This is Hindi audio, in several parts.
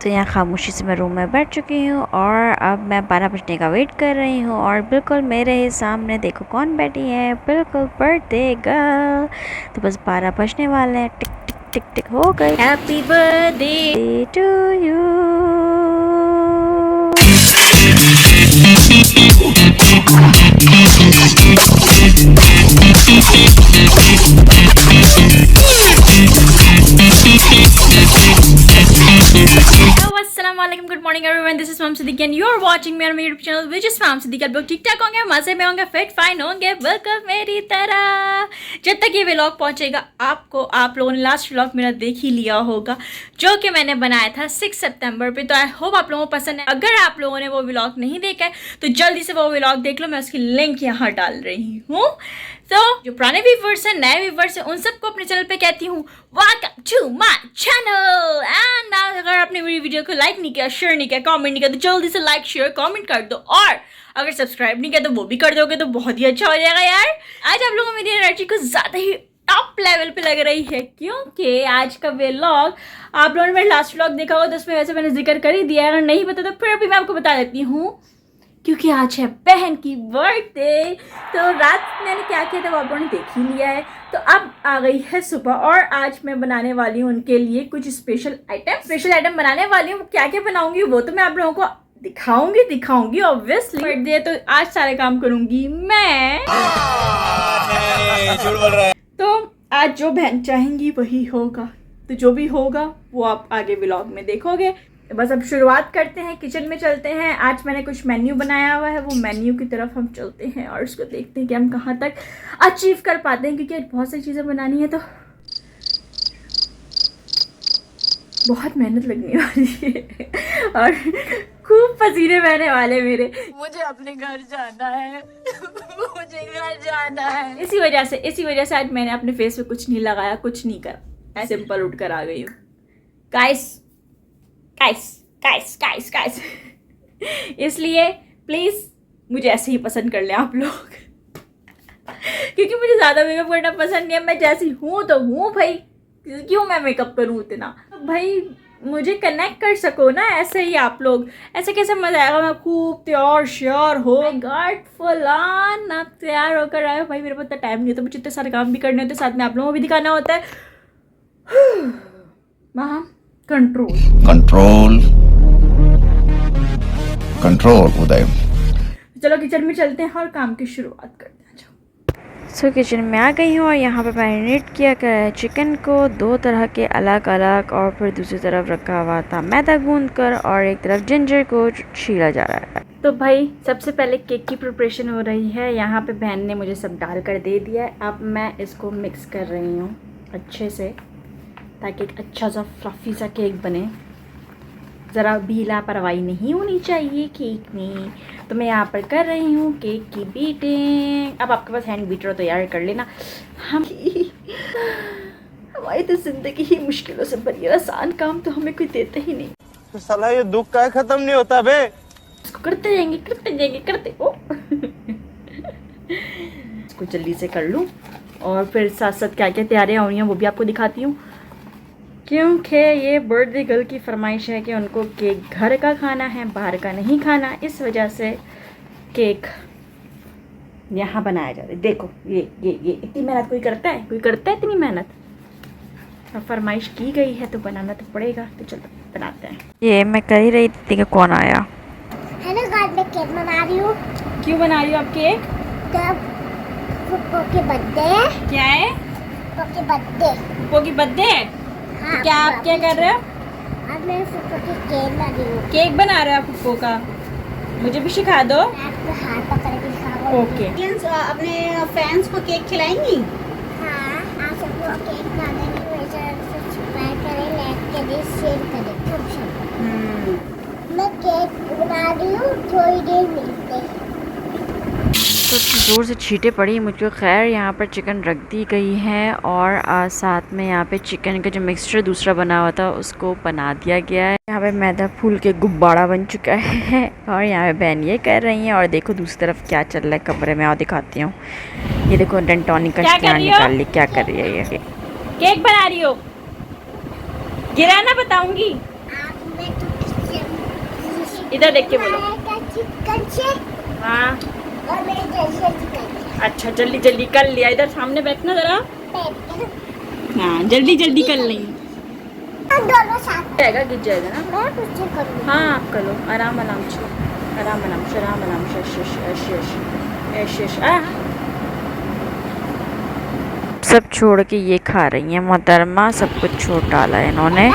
तो यहाँ खामोशी से मैं रूम में बैठ चुकी हूँ और अब मैं 12 बजने का वेट कर रही हूँ और बिल्कुल मेरे ही सामने देखो कौन बैठी है, बिल्कुल बर्थडे गर्ल। तो बस 12 बजने वाले हैं, टिक टिक टिक टिक हो गई। Happy birthday to you. Assalamualaikum, good morning everyone. This is Mom Siddiqui and you are watching me on my YouTube channel which is Mom Siddiqui। आप लोग ठीक ठाक होंगे, मजे में होंगे, फिट फाइन होंगे, बिल्कुल मेरी तरह। जब तक ये व्लॉग पहुंचेगा आपको, आप लोगों ने लास्ट व्लॉग मेरा देख ही लिया होगा जो कि मैंने बनाया था 6 सितंबर पे। तो आई होप आप लोगों को पसंद है। अगर आप लोगों ने वो व्लॉग नहीं देखा है तो जल्दी से वो व्लॉग देख लो, मैं उसकी लिंक यहाँ डाल रही हूँ। तो जो पुराने व्यूवर्स हैं, नए व्यूवर्स हैं, उन सबको अपने चैनल पे कहती हूँ welcome to my channel. And अगर आपने मेरी वीडियो को लाइक नहीं किया, शेयर नहीं किया, कमेंट नहीं किया तो जल्दी से लाइक शेयर कमेंट कर दो, और अगर सब्सक्राइब नहीं किया तो वो भी कर दोगे तो बहुत ही अच्छा हो जाएगा यार। आज आप लोगों को मेरी एनर्जी को ज़्यादा ही टॉप लेवल पे लग रही है क्योंकि आज का व्लॉग आप लोगों ने मेरा लास्ट व्लॉग देखा होगा तो उसमें वैसे मैंने जिक्र कर ही दिया है। अगर नहीं पता तो फिर भी मैं आपको बता देती हूँ क्योंकि आज है बहन की बर्थडे। तो रात मैंने क्या किया था वो आप लोगों ने देख ही लिया है। तो अब आ गई है सुबह और आज मैं बनाने वाली हूँ उनके लिए कुछ स्पेशल आइटम बनाने वाली हूँ। क्या क्या बनाऊंगी वो तो मैं आप लोगों को दिखाऊंगी ऑब्वियसली। बर्थडे तो आज सारे काम करूंगी मैं। झूठ बोल रहा है। तो आज जो बहन चाहेंगी वही होगा, तो जो भी होगा वो आप आगे व्लॉग में देखोगे। बस अब शुरुआत करते हैं, किचन में चलते हैं। आज मैंने कुछ मेन्यू बनाया हुआ है, वो मेन्यू की तरफ हम चलते हैं और उसको देखते हैं कि हम कहाँ तक अचीव कर पाते हैं क्योंकि बहुत सारी चीज़ें बनानी है तो बहुत मेहनत लगने वाली है और खूब पसीने बहने वाले मेरे। मुझे अपने घर जाना है मुझे घर जाना है। इसी वजह से आज मैंने अपने फेस पे कुछ नहीं लगाया, कुछ नहीं करा, सिंपल उठ कर आ गई हूँ। गाइस इसलिए प्लीज़ मुझे ऐसे ही पसंद कर लें आप लोग क्योंकि मुझे ज़्यादा मेकअप करना पसंद नहीं है। मैं जैसी हूँ तो हूँ भाई, क्यों मैं मेकअप करूँ इतना। तो भाई मुझे कनेक्ट कर सको ना, ऐसे ही आप लोग। ऐसे कैसे मज़ा आएगा मैं खूब तैयार श्योर हो गॉड फुल ऑन आप तैयार होकर आए हो। भाई मेरे पास इतना टाइम नहीं होता, मुझे इतने सारे काम भी करने होते, साथ में आप लोगों को भी दिखाना होता है। वहाँ कंट्रोल उदय। चलो किचन में चलते हैं और काम की शुरुआत करते हैं। सो किचन में आ गई हूँ और यहाँ पे मैरिनेट किया गया है चिकन को 2 तरह के अलग अलग, और फिर दूसरी तरफ रखा हुआ था मैदा गूंद कर और एक तरफ जिंजर को छीला जा रहा है। तो भाई सबसे पहले केक की प्रिपरेशन हो रही है। यहाँ पे बहन ने मुझे सब डाल कर दे दिया है। अब मैं इसको मिक्स कर रही हूँ अच्छे से ताकि एक अच्छा सा फ्लफी सा केक बने। ज़रा भी लापरवाही नहीं होनी चाहिए केक में। तो मैं यहाँ पर कर रही हूँ केक की बीटिंग। अब आपके पास हैंड बीटर हो तो यार कर लेना। हमारी तो ज़िंदगी ही मुश्किलों से भरी है, आसान काम तो हमें कोई देता ही नहीं। तो साला ये दुख का खत्म नहीं होता बे। इसको करते जाएंगे ओ इसको जल्दी से कर लूँ और फिर साथ साथ क्या क्या तैयारियाँ हो रही हैं वो भी आपको दिखाती हूँ क्योंकि ये बर्थडे गर्ल की फरमाइश है कि उनको केक घर का खाना है, बाहर का नहीं खाना। इस वजह से केक यहाँ बनाया जा रहा है। देखो ये इतनी मेहनत कोई करता है इतनी मेहनत। अब फरमाइश की गई है तो बनाना तो पड़ेगा। तो चलो बनाते हैं। ये मैं कर ही रही थी कि कौन आया। हेलो गाइस, मैं केक बना रही हूँ। क्यों बना रही हो आप केक? पुप्पो की बर्थडे है। क्या है? पुप्पो की बर्थडे। तो क्या आप क्या कर रहे हो? अब मैं पुप्पो की केक बना रही हूँ। केक बना रहे हो आप पुप्पो का? मुझे भी सिखा दो। मैं आपको हाथ पकड़ के दिखाऊंगी। ओके। अपने फैंस को केक खिलाएंगी? हाँ, आप सबको केक खाने की वजह से सब्सक्राइब करें, लाइक करें, शेयर करें, मैं केक बना रही हूँ, थोड़ी देर मिलते हैं। तो ज़ोर से छींटे पड़ी मुझको। खैर यहाँ पर चिकन रख दी गई है और साथ में यहाँ पे चिकन का जो मिक्सचर दूसरा बना हुआ था उसको बना दिया गया है। यहाँ पे मैदा फूल के गुब्बारा बन चुका है और यहाँ पे बहन ये कर रही हैं। और देखो दूसरी तरफ क्या चल रहा है कमरे में, आओ दिखाती हूँ। ये देखो डेंटोनी का स्टैंड निकाल ली। क्या कर रही है ये? केक बना रही हो? गिराना बताऊंगी। आप मैं तो इधर देख के बोलो। का चिकन शेक हाँ और मेरे जैसे चिकन अच्छा, जल्दी जल्दी कर लिया। इधर सामने बैठना जरा। हाँ जल्दी जल्दी कर लेंगे। दोनों साथ जाएगा, गिर जाएगा ना। मैं कुछ करूँगी। हाँ आप कर लो, आराम आराम से, आराम आराम से, आराम आराम से। सब छोड़ के ये खा रही हैं मोहतरमा, सब कुछ छोड़ डाला है इन्होंने।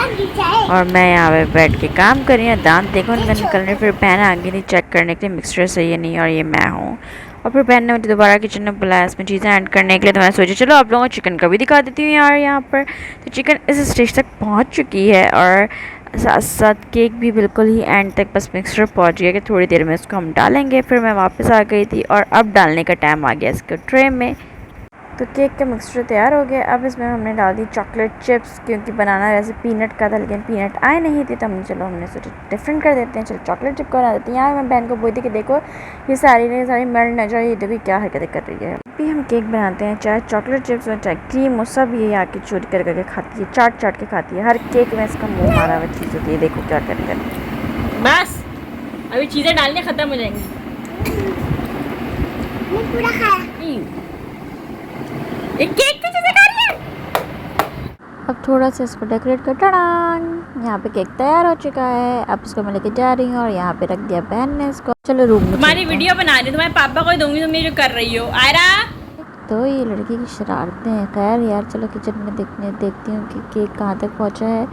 और मैं यहाँ पे बैठ के काम कर रही हूँ। दांत देखो इनका निकल रहे। फिर बहन आ गई थी चेक करने के लिए मिक्सचर सही है नहीं, और ये मैं हूँ। और फिर बहन ने मुझे दोबारा किचन में बुलाया इसमें चीज़ें ऐड करने के लिए। तो मैं सोचा चलो आप लोगों को चिकन का भी दिखा देती हूँ यार यहाँ पर। तो चिकन इस स्टेज तक पहुँच चुकी है और साथ साथ केक भी बिल्कुल ही एंड तक बस मिक्सचर पहुँच गया कि थोड़ी देर में इसको हम डालेंगे। फिर मैं वापस आ गई थी और अब डालने का टाइम आ गया इसको ट्रे में। तो केक का मिक्सचर तैयार हो गया। अब इसमें हमने डाल दी चॉकलेट चिप्स, क्योंकि बनाना वैसे पीनट का था लेकिन पीनट आए नहीं थे, तो हमने सोचा डिफरेंट कर देते हैं, चलो चॉकलेट चिप का बना देते हैं। यहाँ मैं बहन को बोलती कि देखो ये सारी मेल्ट न जाए, ये देखो क्या हरकतें कर रही है। अभी हम केक बनाते हैं, चाहे चॉकलेट चिप्स हो चाहे क्रीम हो, सब ये आके चोरी करके खाती है, चाट के खाती है। हर केक में इसका मुँह मारा हुआ चीज़ होती है, देखो क्या कर। बस अभी चीज़ें डालने ख़त्म हो जाएंगी। मैं पूरा खाया। एक केक की चीज़ें खा रही है। अब थोड़ा सा इसको डेकोरेट कर, टड़ांग, यहाँ पे केक तैयार हो चुका है। अब इसको मैं लेके जा रही हूँ और यहाँ पे रख दिया बहन ने इसको। चलो रूम में तुम्हारी वीडियो बना रही हूँ, तुम्हारे पापा को ही दूंगी, तुम ये जो कर रही हो। आयरा तो ये लड़की की शरारतें हैं। खैर यार चलो किचन में देखती हूँ कि केक कहाँ तक पहुँचा है।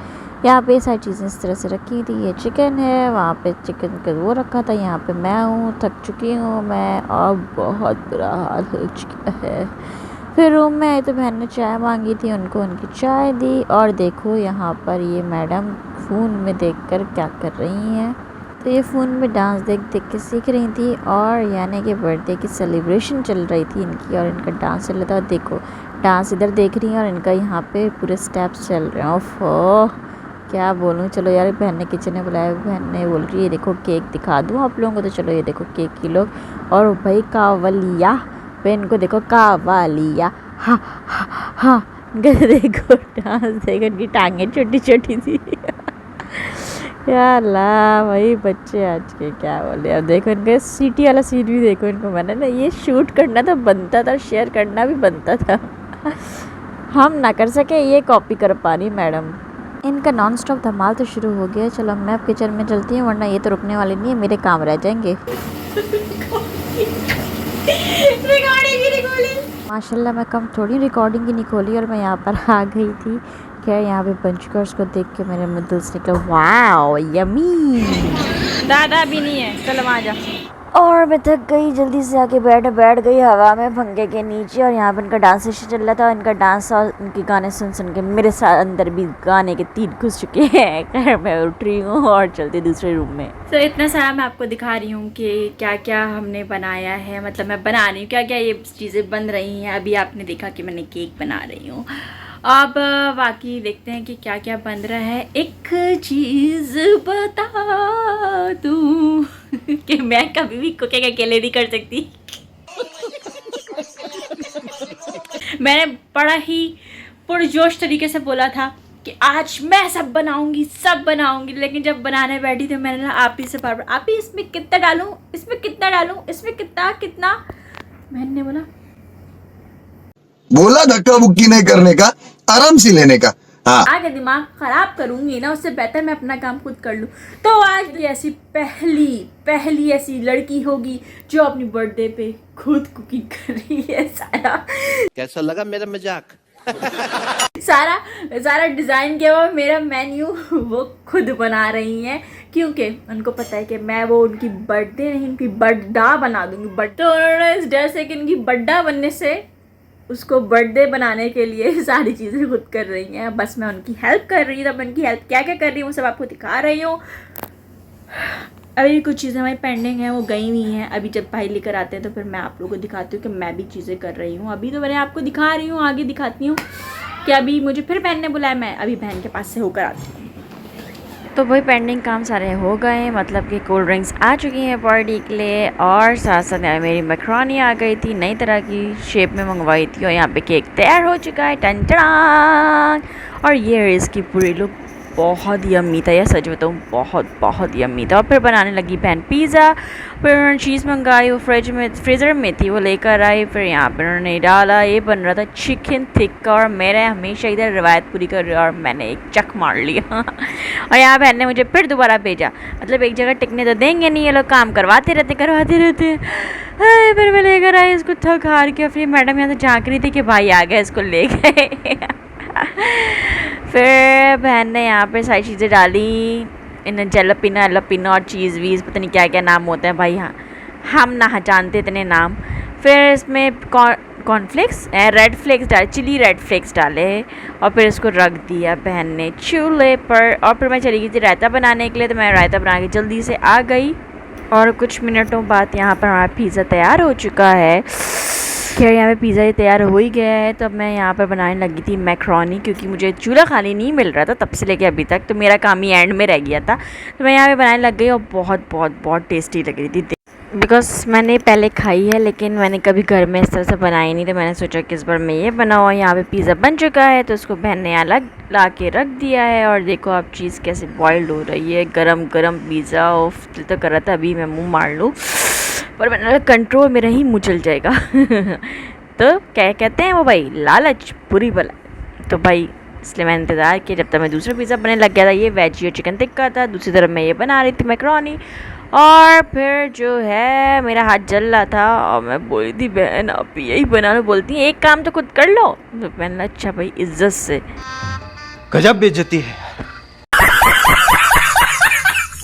यहाँ पे सारी चीज़ें इस तरह से रखी थी। ये चिकन है, वहाँ पे चिकन का वो रखा था, यहाँ पे मैं हूँ, थक चुकी हूँ मैं और बहुत बुरा हाल हो चुका है। फिर रूम में आई तो बहन ने चाय मांगी थी, उनको उनकी चाय दी। और देखो यहाँ पर ये मैडम फ़ोन में देखकर क्या कर रही हैं। तो ये फ़ोन में डांस देख के सीख रही थी और यानी कि बर्थडे की सेलिब्रेशन चल रही थी इनकी और इनका डांस चल रहा था। देखो डांस इधर देख रही हैं और इनका यहाँ पे पूरे स्टेप्स चल रहे हैं। ओह क्या बोलूँ। चलो यार बहन ने किचन में बुलाया, बहन ने बोल रही है देखो केक दिखा दूँ आप लोगों को। तो चलो ये देखो केक की लोग और भाई कावलिया पे इनको देखो कावालिया। हाँ हाँ हाँ देखो डांस देखो, इनकी टांगें छोटी छोटी सी। यार ला भाई बच्चे आज के क्या बोले। अब देखो इनका सीटी वाला सीन भी देखो। इनको मैंने ना ये शूट करना तो बनता था, शेयर करना भी बनता था। हम ना कर सके, ये कॉपी कर पा रही मैडम। इनका नॉन स्टॉप धमाल तो शुरू हो गया। चलो मैं अब किचन में चलती हूँ, वरना ये तो रुकने वाले नहीं है, मेरे काम रह जाएंगे। माशाल्लाह मैं कम थोड़ी रिकॉर्डिंग की नहीं खोली और मैं यहाँ पर आ गई थी। क्या यहाँ पे पंचकर्स को देख के मेरे मुंह दिल से निकला वाओ यमी। दादा भी नहीं है, चलो वहाँ जा। और मैं थक गई, जल्दी से आके बैठ गई हवा में पंखे के नीचे। और यहाँ पर इनका डांस सेशन चल रहा था। इनका डांस और इनके गाने सुन के मेरे साथ अंदर भी गाने के तीर घुस चुके हैं। खैर मैं उठ रही हूँ और चलती दूसरे रूम में। तो इतना सारा मैं आपको दिखा रही हूँ कि क्या क्या हमने बनाया है, मतलब मैं बना रही हूँ, क्या क्या ये चीज़ें बन रही हैं। अभी आपने देखा कि मैंने केक बना रही हूँ। अब बाकी देखते हैं कि क्या क्या बन रहा है। एक चीज़ बता दूँ कि मैं कभी भी कुकिंग अकेले नहीं कर सकती। मैंने बड़ा ही पुरजोश तरीके से बोला था कि आज मैं सब बनाऊंगी, लेकिन जब बनाने बैठी तो मैंने ना आप ही से बार आप ही इसमें कितना डालूं, इसमें कितना मैंने बोला धक्का बुक्की नहीं करने का, आराम से लेने का। हाँ आगे दिमाग खराब करूंगी ना, उससे बेहतर मैं अपना काम खुद कर लूं। तो आज ऐसी पहली ऐसी लड़की होगी जो अपनी बर्थडे पे खुद कुकिंग कर रही है। सारा कैसा लगा मेरा मजाक? सारा डिज़ाइन किया हुआ मेरा मेन्यू वो खुद बना रही हैं, क्योंकि उनको पता है कि मैं वो उनकी बर्थडे नहीं उनकी बड्डा बना दूंगी। तो उन्होंने इस डर से कि इनकी बड्डा बनने से उसको बर्थडे बनाने के लिए सारी चीज़ें खुद कर रही हैं। बस मैं उनकी हेल्प कर रही हूँ। तो मैं उनकी हेल्प क्या क्या कर रही हूँ वो सब आपको दिखा रही हूँ। अभी कुछ चीज़ें हमारी पेंडिंग हैं, वो गई हुई हैं। अभी जब भाई लेकर आते हैं तो फिर मैं आप लोगों को दिखाती हूँ कि मैं भी चीज़ें कर रही हूँ। अभी तो मैंने आपको दिखा रही हूँ, आगे दिखाती हूँ कि अभी मुझे फिर बहन ने बुलाया, मैं अभी बहन के पास से होकर आती हूँ। तो वही पेंडिंग काम सारे हो गए, मतलब कि कोल्ड ड्रिंक्स आ चुकी हैं पार्टी के लिए। और साथ साथ मेरी मैक्रोनी आ गई थी, नई तरह की शेप में मंगवाई थी। और यहाँ पे केक तैयार हो चुका है, टन टन। और ये है इसकी पूरी लुक। बहुत यम्मी था, या सच बताऊँ बहुत यम्मी था। और फिर बनाने लगी बहन पिज़्ज़ा। फिर उन्होंने चीज़ मंगाई, वो फ्रीज़र में थी, वो लेकर आई। फिर यहाँ पर उन्होंने डाला, ये बन रहा था चिकन टिक्का। और मैंने हमेशा इधर रिवायत पूरी कर रही और मैंने एक चक मार लिया और यहाँ बहन ने मुझे फिर दोबारा भेजा, मतलब एक जगह टिकने तो देंगे नहीं, ये लोग काम करवाते रहते। फिर मैं लेकर आई इसको थक हार के। फिर मैडम यहाँ से झाँक रही थी कि भाई आ गए, इसको ले गए फिर बहन ने यहाँ पे सारी चीज़ें डाली, इन जलपिना और चीज़ वीज़, पता नहीं क्या क्या नाम होते हैं भाई, हाँ हम ना जानते इतने नाम। फिर इसमें कॉर्नफ्लेक्स रेड फ्लेक्स डाले, चिली रेड फ्लेक्स डाले और फिर इसको रख दिया बहन ने चूल्हे पर। और फिर मैं चली गई थी रायता बनाने के लिए, तो मैं रायता बना के जल्दी से आ गई। और कुछ मिनटों बाद यहाँ पर हमारा पिज़्ज़ा तैयार हो चुका है। खैर यहाँ पे पिज़्ज़ा तैयार हो ही गया है। तो अब मैं यहाँ पर बनाने लगी थी मैक्रोनी, क्योंकि मुझे चूल्हा खाली नहीं मिल रहा था तब से लेके अभी तक, तो मेरा काम ही एंड में रह गया था। तो मैं यहाँ पे बनाने लग गई और बहुत टेस्टी लग रही थी। बिकॉज मैंने पहले खाई है लेकिन मैंने कभी घर में इस तरह से बनाई नहीं, तो मैंने सोचा कि इस बार मैं ये बनाऊँ। यहाँ पे पिज़्ज़ा बन चुका है, तो उसको बहन ने अलग ला के रख दिया है। और देखो आप चीज़ कैसे बॉइल्ड हो रही है, गरम पिज़्ज़ा। ऑफ दिल तो कर रहा था अभी मैं मुँह मार लूँ, पर मैंने कंट्रोल मेरा ही मुँह चल जाएगा तो क्या कहते हैं वो भाई, लालच बुरी बला। तो भाई इसलिए मैंने इंतज़ार किया जब तक मैं दूसरा पिज़्ज़ा बनने लग गया था। ये वेजी और चिकन टिक्का था, दूसरी तरफ मैं ये बना रही थी मैक्रोनी। और फिर जो है मेरा हाथ जल रहा था और मैं बोली थी बहन आप यही बना लो, बोलती है एक काम तो खुद कर लो। तो मैंने अच्छा भाई इज्जत से, गजब बेइज्जती है।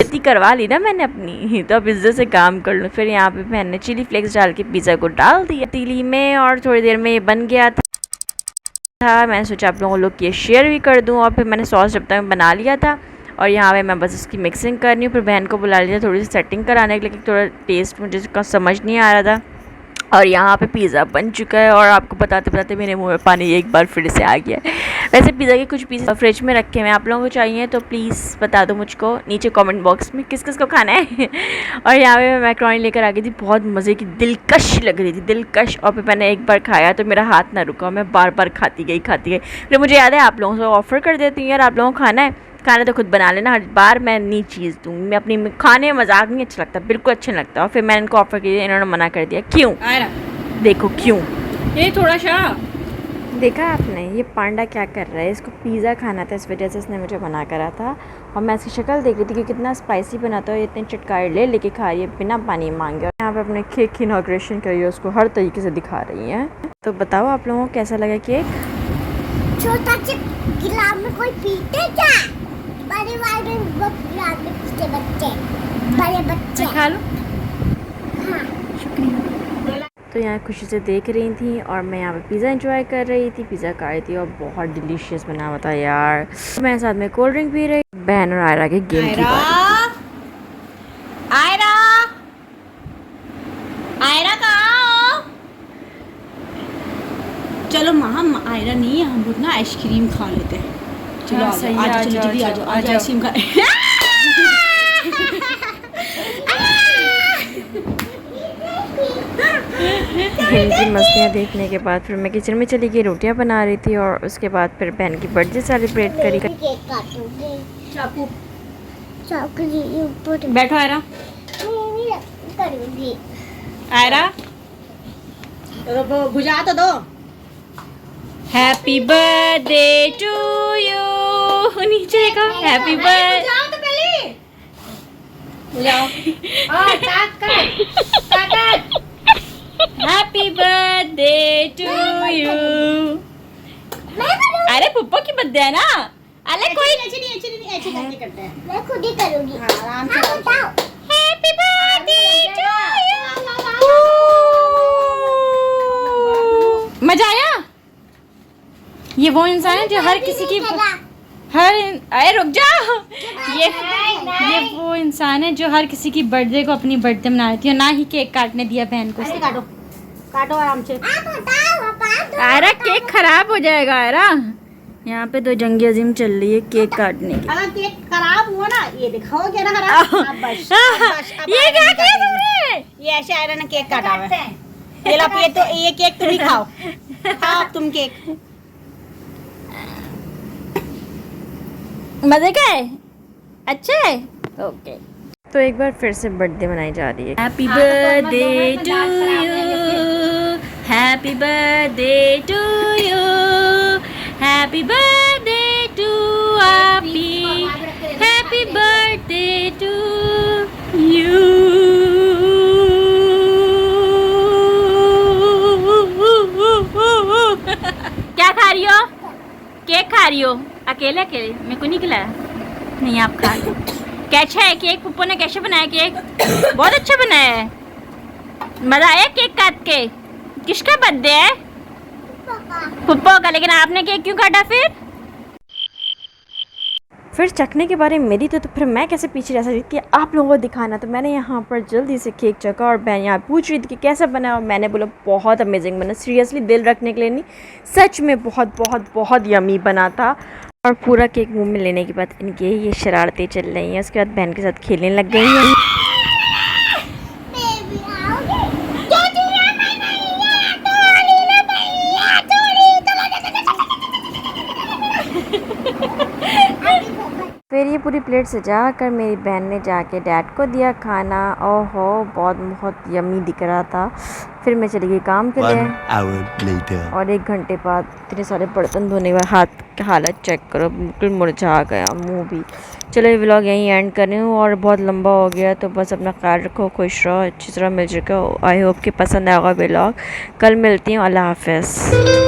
इतनी करवा ली ना मैंने अपनी, तो अब इज्जत से काम कर लो। फिर यहाँ पे मैंने चिली फ्लेक्स डाल के पिज़्ज़ा को डाल दिया तीली में और थोड़ी देर में ये बन गया था। मैंने सोचा आप लोगों लोग ये शेयर भी कर दूँ। और फिर मैंने सॉस जब तक बना लिया था और यहाँ पे मैं बस इसकी मिक्सिंग करनी हूँ। फिर बहन को बुला लिया थोड़ी सी सेटिंग कराने के लिए, थोड़ा टेस्ट मुझे इसका समझ नहीं आ रहा था। और यहाँ पे पिज़्ज़ा बन चुका है और आपको बताते बताते मेरे मुंह में पानी एक बार फिर से आ गया है। वैसे पिज़्ज़ा के कुछ पीस फ्रिज में रखे हुए हैं, आप लोगों को चाहिए तो प्लीज़ बता दो मुझको नीचे कमेंट बॉक्स में किस किस को खाना है और यहाँ पे मैं मैक्रोनी लेकर आ गई थी, बहुत मज़े की दिलकश लग रही थी, दिलकश। और फिर मैंने एक बार खाया तो मेरा हाथ ना रुका, मैं बार बार खाती गई। फिर मुझे याद है आप लोगों से ऑफ़र कर देती हूँ, यार आप लोगों को खाना तो खुद बना लेना, हर बार मैं नहीं चीज़ दूँगी। मैं अपनी खाने में मजाक नहीं अच्छा लगता, बिल्कुल अच्छा नहीं लगता। और फिर मैंने इनको ऑफ़र किया, इन्होंने मना कर दिया। क्यों? देखो क्यों, ये थोड़ा सा देखा आपने ये पांडा क्या कर रहा है, इसको पिज़्ज़ा खाना था, इस वजह से इसने मुझे मना करा था। और मैं इसकी शक्ल देख रही थी कि कितना स्पाइसी बनाता है, इतने चटकारे ले लेके खा रही है बिना पानी मांगे। और यहाँ पे अपने केक की इनॉग्रेशन करी है, उसको हर तरीके से दिखा रही है। तो बताओ आप लोगों को कैसा लगा केक? छोटा गिलास में कोई पीते क्या? बड़े वाले गिलास में पीते बच्चे, बड़े बच्चे खा लो। हाँ। तो यहाँ खुशी से देख रही थी और मैं यहाँ पे पिज़्ज़ा एंजॉय कर रही थी, पिज़्ज़ा खा रही थी और बहुत डिलीशियस बना हुआ था यार। मैं साथ में कोल्ड ड्रिंक पी रही, बहन और आयरा के गेम की बात। आयरा कहाँ? चलो हम आयरा नहीं है, हम लोग ना आइसक्रीम खा लेते हैं। चलो हाँ, आ सही जाओ, है, आ जाओ, जल्दी आ जाओ, आज आइसक्रीम खा इनकी मस्तियाँ देखने के बाद फिर मैं किचन में चली गई, रोटियां बना रही थी। और उसके बाद फिर बहन की बर्थडे सेलिब्रेट करी। केक काटूंगी, चाकू चाकू ऊपर बैठो आयरा। मैं करूंगी। आयरा तो बुझा तो दो। हैप्पी बर्थडे टू यू, नीचे का हैप्पी बर्थडे। बुझाओ तो पहले, बुझाओ। हाँ काट। Happy birthday to you. अरे पुप्पो की बर्थडे है ना, अरे कोई ऐसे करते हैं। मैं खुद ही करूंगी। हाँ, आराम से हाँ, बताओ। Happy birthday to you. मजा आया? ये वो इंसान है जो हर किसी की अरे रुक जाओ, ये वो इंसान है जो हर किसी की बर्थडे को अपनी बर्थडे मना लेती है, ना ही केक काटने दिया बहन को। ऐसे काटो आराम से। आप बताओ, आप आयरा केक खराब हो जाएगा आयरा। यहाँ पे तो जंग अजीम चल रही है केक काटने की। अगर केक खराब हुआ ना, ये दिखाओगे ना खराब, अब बस ये क्या किया तुमने? ये ऐसे आयरा ने केक काटा हुआ है। ये लो, ये तो ये केक तुम ही खाओ तुम केक। मज़े का है? अच्छा है? ओके। तो एक बार फिर से बर्थडे मनाई जा रही है। Happy birthday to you, happy birthday to you, happy birthday to आपी, हैप्पी बर्थडे टू यू। क्या खा रही हो? केक खा रही हो? अकेले अकेले? मेरे को नहीं खिलाया? नहीं, आप खा लो। कैसा है केक? पुप्पो ने कैसे बनाया केक? बहुत अच्छा बनाया है। मजा आया केक काट के? किसका बर्थडे है? पुप्पो का। लेकिन आपने केक क्यों काटा फिर चखने के बारे में मेरी तो फिर मैं कैसे पीछे रह सकती थी, आप लोगों को दिखाना। तो मैंने यहाँ पर जल्दी से केक चखा और बहन यहाँ पूछ रही थी कि कैसा बना, और मैंने बोला बहुत अमेजिंग बना। सीरियसली दिल रखने के लिए नहीं, सच में बहुत बहुत बहुत यमी बना था। और पूरा केक मुंह में लेने के बाद इनकी ये शरारतें चल रही हैं। उसके बाद बहन के साथ खेलने लग गई हैं। बेबी आओगे? फिर ये पूरी प्लेट सजा कर मेरी बहन ने जाके डैड को दिया खाना। ओहो बहुत बहुत यम्मी दिख रहा था। फिर मैं चली गई काम के लिए। और 1 घंटे बाद इतने सारे बर्तन धोने के बाद हाथ की हालत चेक करो, बिल्कुल मुरझा गया मुंह भी। चलो ये व्लॉग यहीं एंड कर रही हूँ और बहुत लंबा हो गया। तो बस अपना ख्याल रखो, खुश रहो, अच्छी तरह मिल सको। आई होप कि पसंद आएगा व्लॉग। कल मिलती हूँ। अल्लाह हाफ़िज़।